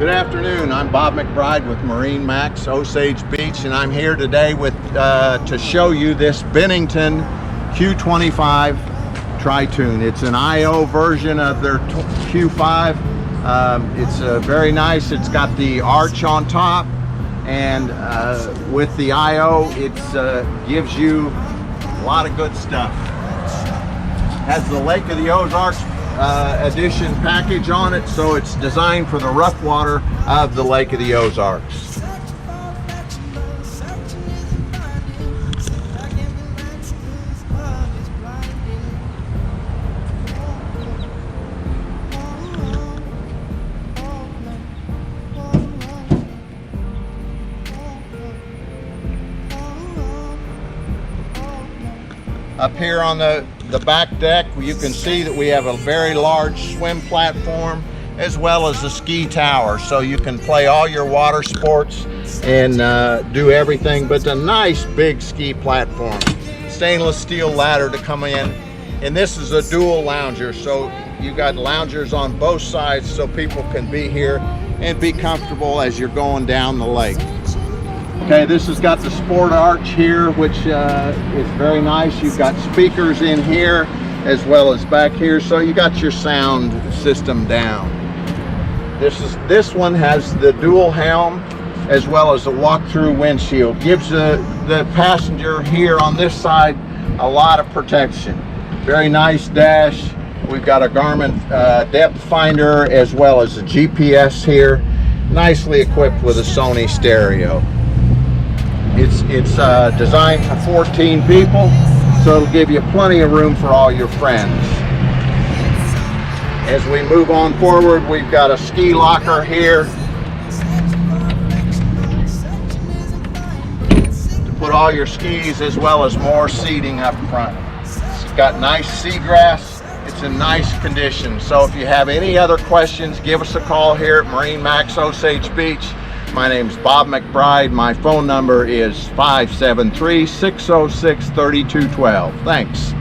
Good afternoon. I'm Bob McBride with MarineMax, Osage Beach, and I'm here today with to show you this Bennington Q25 tritoon. It's an IO version of their Q5. It's very nice. It's got the arch on top, and with the IO, it gives you a lot of good stuff. Has the Lake of the Ozarks edition package on it, so it's designed for the rough water of the Lake of the Ozarks. Up here on the back deck, you can see that we have a very large swim platform as well as a ski tower, so you can play all your water sports and do everything, but a nice big ski platform. Stainless steel ladder to come in, and this is a dual lounger, so you got loungers on both sides so people can be here and be comfortable as you're going down the lake. Okay, this has got the sport arch here, which is very nice. You've got speakers in here as well as back here, so you got your sound system down. This one has the dual helm as well as a walk-through windshield. Gives the passenger here on this side a lot of protection. Very nice dash. We've got a Garmin depth finder as well as a GPS here. Nicely equipped with a Sony stereo. It's designed for 14 people, so it'll give you plenty of room for all your friends. As we move on forward, we've got a ski locker here to put all your skis as well as more seating up front. It's got nice seagrass. It's in nice condition. So if you have any other questions, give us a call here at MarineMax Osage Beach. My name is Bob McBride. My phone number is 573-606-3212. Thanks.